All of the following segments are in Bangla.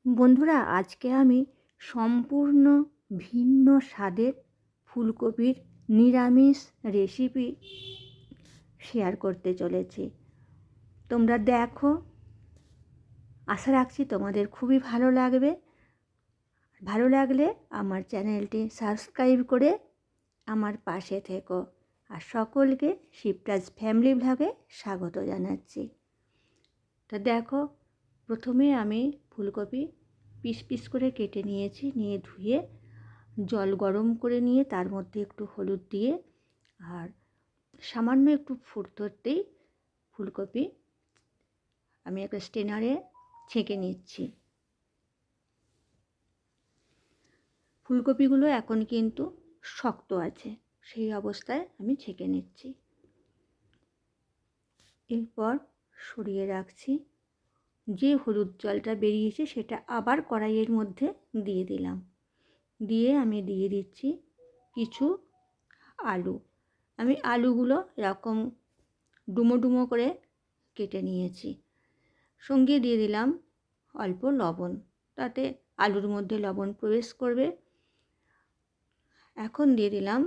বন্ধুরা, আজকে আমি সম্পূর্ণ ভিন্ন স্বাদের ফুলকপির নিরামিষ রেসিপি শেয়ার করতে চলেছি। তোমরা দেখো, আশা রাখছি তোমাদের খুবই ভালো লাগবে। ভালো লাগলে আমার চ্যানেলটি সাবস্ক্রাইব করে আমার পাশে থেকো। আর সকলকে শিবরাজ ফ্যামিলি ব্লগে স্বাগত জানাচ্ছি। তা দেখো, প্রথমে আমি ফুলকপি পিস পিস করে কেটে নিয়েছি, নিয়ে ধুয়ে জল গরম করে নিয়ে তার মধ্যে একটু হলুদ দিয়ে আর সামান্য একটু ফুটতেই ফুলকপি আমি একটা স্ট্রেনারে ছেঁকে নিচ্ছি। ফুলকপিগুলো এখন কিন্তু শক্ত আছে, সেই অবস্থায় আমি ছেঁকে নিচ্ছি। এরপর সরিয়ে রাখছি। যে হলুদ জলটা বেরিয়েছে সেটা আবার কড়াইয়ের মধ্যে দিয়ে দিলাম। দিয়ে আমি দিয়ে দিচ্ছি কিছু আলু। আমি আলুগুলো এরকম ডুমো ডুমো করে কেটে নিয়েছি। সঙ্গে দিয়ে দিলাম অল্প লবণ, তাতে আলুর মধ্যে লবণ প্রবেশ করবে। এখন দিয়ে দিলাম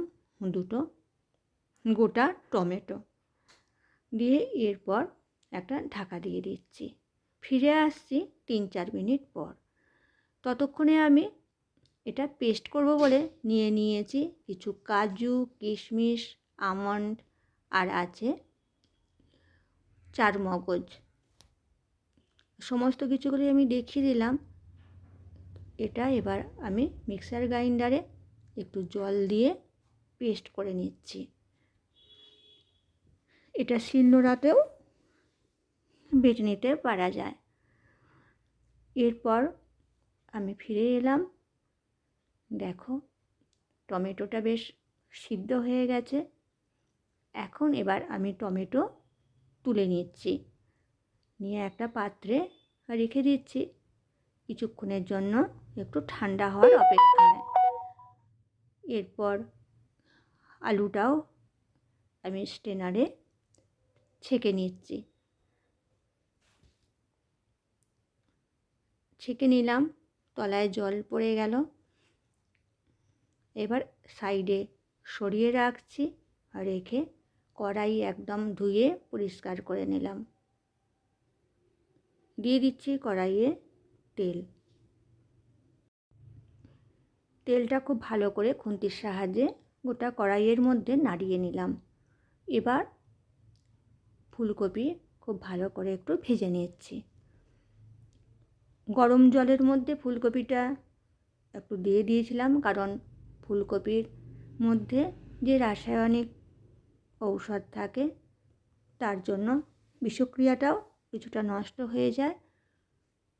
দুটো গোটা টমেটো, দিয়ে এরপর একটা ঢাকা দিয়ে দিচ্ছি। ফিরে আসছি 3-4 মিনিট পর। ততক্ষণে আমি এটা পেস্ট করব বলে নিয়েছি কিছু কাজু, কিশমিশ, আমন্ড আর আছে চারমগজ। সমস্ত কিছুগুলি আমি দেখিয়ে দিলাম। এটা এবার আমি মিক্সার গ্রাইন্ডারে একটু জল দিয়ে পেস্ট করে নিচ্ছি। এটা শিলনোড়াতেও বেটে নিতে পারা যায়। এরপর আমি ফিরে এলাম। দেখো, টমেটোটা বেশ সিদ্ধ হয়ে গেছে। এখন এবার আমি টমেটো তুলে নিচ্ছি, নিয়ে একটা পাত্রে রেখে দিচ্ছি কিছুক্ষণের জন্য একটু ঠান্ডা হওয়ার অপেক্ষায়। এরপর আলুটাও আমি স্ট্রেনারে ছেঁকে নিচ্ছি। ছেঁকে নিলাম, তলায় জল পড়ে গেল। এবার সাইডে সরিয়ে রাখছি, আর রেখে কড়াই একদম ধুয়ে পরিষ্কার করে নিলাম। দিয়ে দিচ্ছি কড়াইয়ে তেল। তেলটা খুব ভালো করে খুন্তির সাহায্যে গোটা কড়াইয়ের মধ্যে নাড়িয়ে নিলাম। এবার ফুলকপি খুব ভালো করে একটু ভেজে নিচ্ছি। গরম জলের মধ্যে ফুলকপিটা একটু দিয়ে দিয়েছিলাম, কারণ ফুলকপির মধ্যে যে রাসায়নিক ঔষধ থাকে তার জন্য বিষক্রিয়াটাও কিছুটা নষ্ট হয়ে যায়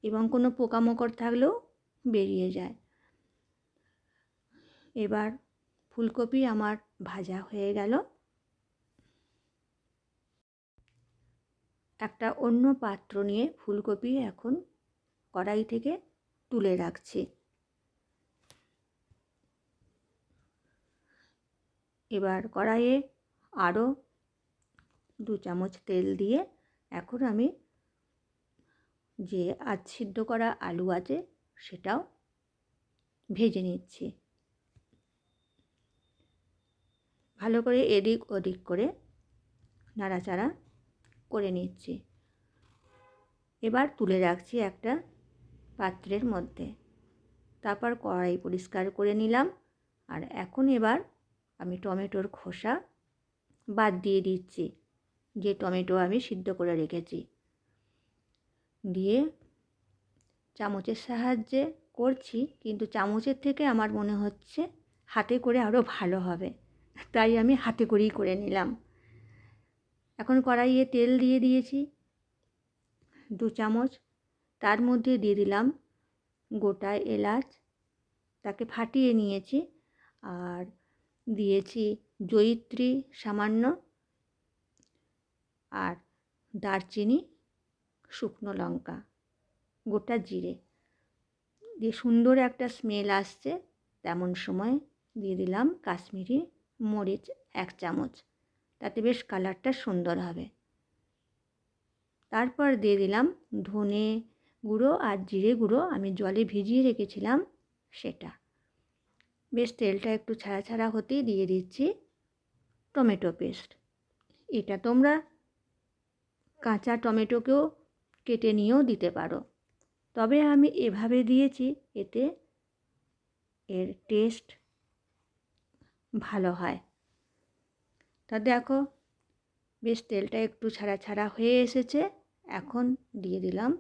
এবং কোনো পোকামাকড় থাকলেও বেরিয়ে যায়। এবার ফুলকপি আমার ভাজা হয়ে গেল। একটা অন্য পাত্র নিয়ে ফুলকপি এখন কড়াই থেকে তুলে রাখছি। এবার কড়াইয়ে আরও 2 চামচ তেল দিয়ে এখন আমি যে সিদ্ধ করা আলু আছে সেটাও ভেজে নিচ্ছি। ভালো করে এদিক ওদিক করে নাড়াচাড়া করে নিচ্ছি। এবার তুলে রাখছি একটা পাত্রের মধ্যে। তারপর কড়াই পরিষ্কার করে নিলাম। আর এখন এবার আমি টমেটোর খোসা বাদ দিয়ে দিচ্ছি, যে টমেটো আমি সিদ্ধ করে রেখেছি। দিয়ে চামচের সাহায্যে করছি, কিন্তু চামচের থেকে আমার মনে হচ্ছে হাতে করে আরও ভালো হবে, তাই আমি হাতে করেই করে নিলাম। এখন কড়াইয়ে তেল দিয়ে দিয়েছি 2 চামচ। তার মধ্যে দিয়ে দিলাম গোটা এলাচ, তাকে ফাটিয়ে নিয়েছি। আর দিয়েছি জয়িত্রী সামান্য, আর দারচিনি, শুকনো লঙ্কা, গোটা জিরে দিয়ে সুন্দর একটা স্মেল আসছে তেমন সময় দিয়ে দিলাম কাশ্মীরি মরিচ 1 চামচ, তাতে বেশ কালারটা সুন্দর হবে। তারপর দিয়ে দিলাম ধনে, গুঁড়ো আর জিরে গুঁড়ো আমি জলে ভিজিয়ে রেখেছিলাম সেটা। বেশ তেলটা একটু ছাড়া ছাড়া হতেই দিয়ে দিচ্ছি টমেটো পেস্ট। এটা তোমরা কাঁচা টমেটোকেও কেটে নিয়েও দিতে পারো, তবে আমি এভাবে দিয়েছি, এতে এর টেস্ট ভালো হয়। তা দেখো বেশ তেলটা একটু ছাড়া ছাড়া হয়ে এসেছে। এখন দিয়ে দিলাম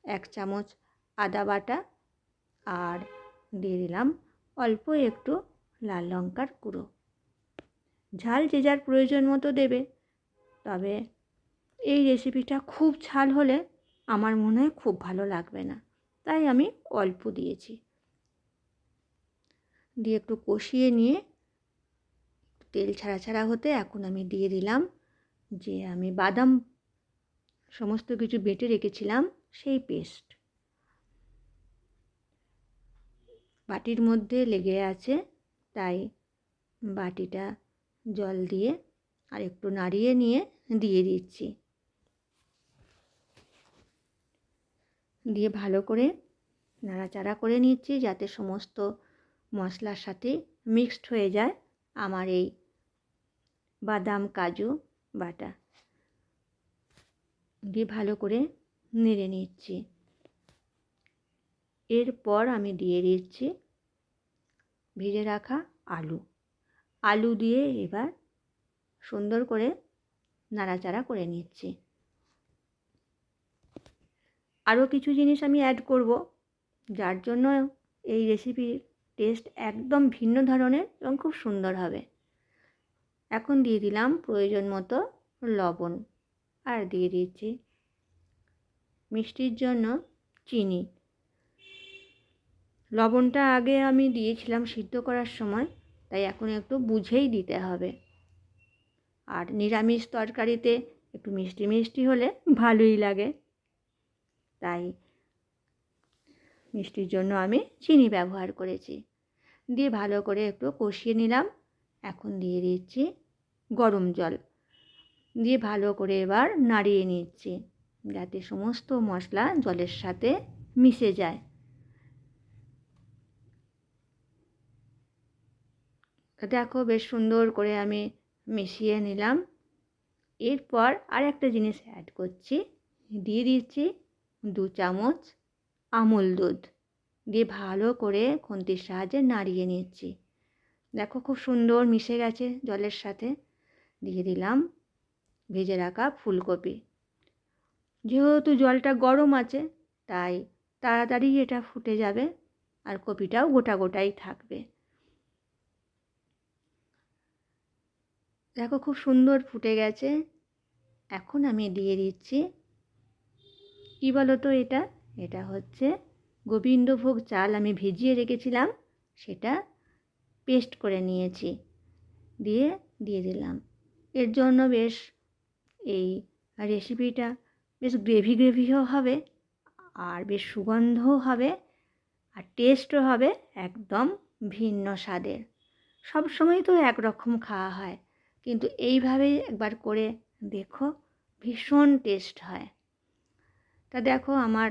1 চামচ আদা বাটা আর দিয়ে দিলাম অল্প একটু লাল লঙ্কার গুঁড়ো। ঝাল যে যার প্রয়োজন মতো দেবে, তবে এই রেসিপিটা খুব ঝাল হলে আমার মনে হয় খুব ভালো লাগবে না, তাই আমি অল্প দিয়েছি। দিয়ে একটু কষিয়ে নিয়ে তেল ছাড়া ছাড়া হতে এখন আমি দিয়ে দিলাম যে আমি বাদাম সমস্ত কিছু বেটে রেখেছিলাম সেই পেস্ট। বাটির মধ্যে লেগে আছে, তাই বাটিটা জল দিয়ে আর একটু নাড়িয়ে নিয়ে দিয়ে দিচ্ছি। দিয়ে ভালো করে নাড়াচাড়া করে নিচ্ছি যাতে সমস্ত মশলার সাথে মিক্সড হয়ে যায় আমার এই বাদাম কাজু বাটা। দিয়ে ভালো করে নেড়ে নিচ্ছি। এরপর আমি দিয়ে দিচ্ছি ভেজে রাখা আলু দিয়ে এবার সুন্দর করে নাড়াচাড়া করে নিচ্ছি। আরও কিছু জিনিস আমি অ্যাড করব, যার জন্য এই রেসিপির টেস্ট একদম ভিন্ন ধরনের এবং খুব সুন্দর হবে। এখন দিয়ে দিলাম প্রয়োজন মতো লবণ আর দিয়ে দিচ্ছি মিষ্টির জন্য চিনি। লবণটা আগে আমি দিয়েছিলাম সিদ্ধ করার সময়, তাই এখন একটু বুঝেই দিতে হবে। আর নিরামিষ তরকারিতে একটু মিষ্টি মিষ্টি হলে ভালোই লাগে, তাই মিষ্টির জন্য আমি চিনি ব্যবহার করেছি। দিয়ে ভালো করে একটু কষিয়ে নিলাম। এখন দিয়ে দিচ্ছি গরম জল, দিয়ে ভালো করে এবার নাড়িয়ে নিচ্ছি যাতে সমস্ত মশলা জলের সাথে মিশে যায়। দেখো বেশ সুন্দর করে আমি মিশিয়ে নিলাম। এরপর আর একটা জিনিস অ্যাড করছি, দিয়ে দিচ্ছি 2 চামচ আমুল দুধ। দিয়ে ভালো করে খুন্তির সাহায্যে নাড়িয়ে নিচ্ছি। দেখো খুব সুন্দর মিশে গেছে জলের সাথে। দিয়ে দিলাম ভেজে রাখা ফুলকপি। যেহেতু জলটা গরম আছে, তাই তাড়াতাড়ি এটা ফুটে যাবে আর কপিটাও গোটা গোটাই থাকবে। দেখো খুব সুন্দর ফুটে গেছে। এখন আমি দিয়ে দিচ্ছি, কী বলো তো, এটা হচ্ছে গোবিন্দভোগ চাল আমি ভিজিয়ে রেখেছিলাম, সেটা পেস্ট করে নিয়েছি, দিয়ে দিলাম। এর জন্য বেশ এই রেসিপিটা বেশ গ্রেভি গ্রেভিও হবে আর বেশ সুগন্ধও হবে আর টেস্টও হবে একদম ভিন্ন স্বাদের। সব সময় তো একরকম খাওয়া হয়, কিন্তু এইভাবেই একবার করে দেখো, ভীষণ টেস্ট হয়। তা দেখো আমার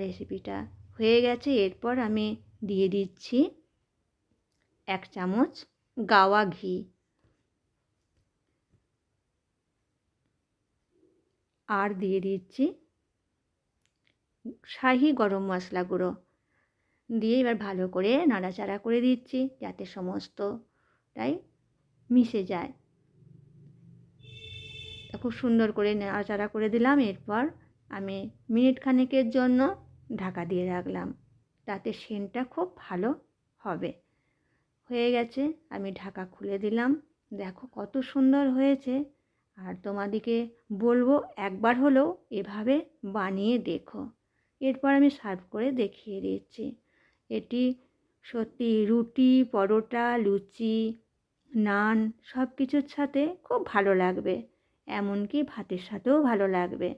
রেসিপিটা হয়ে গেছে। এরপর আমি দিয়ে দিচ্ছি 1 চামচ গাওয়া ঘি আর দিয়ে দিচ্ছি শাহি গরম মশলা গুঁড়ো। দিয়ে এবার ভালো করে নাড়াচাড়া করে দিচ্ছি যাতে সমস্তটাই মিশে যায়। খুব সুন্দর করে নাড়াচাড়া করে দিলাম। এরপর আমি মিনিট খানেকের জন্য ঢাকা দিয়ে রাখলাম, তাতে সেন্টটা খুব ভালো হবে। হয়ে গেছে, আমি ঢাকা খুলে দিলাম। দেখো কত সুন্দর হয়েছে। আর তোমাদেরকে বলবো একবার হলেও এভাবে বানিয়ে দেখো। এরপর আমি সার্ভ করে দেখিয়ে দিচ্ছি। এটি সত্যি রুটি, পরোটা, লুচি, নান সব কিছুর সাথে খুব ভালো লাগবে, এমনকি ভাতের সাথেও ভালো লাগবে।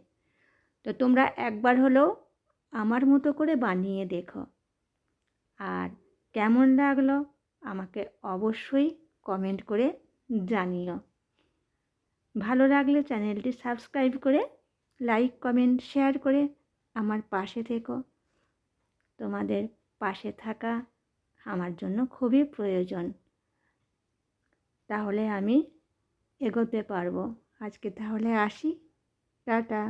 তো তোমরা একবার হলেও আমার মতো করে বানিয়ে দেখো। আর কেমন লাগলো আমাকে অবশ্যই কমেন্ট করে জানিও। ভালো লাগলে চ্যানেলটি সাবস্ক্রাইব করে লাইক কমেন্ট শেয়ার করে আমার পাশে থেকো। তোমাদের পাশে থাকা আমার জন্য খুবই প্রয়োজন, তাহলে আমি এগোতে পারবো। আজকে তাহলে আসি, টাটা।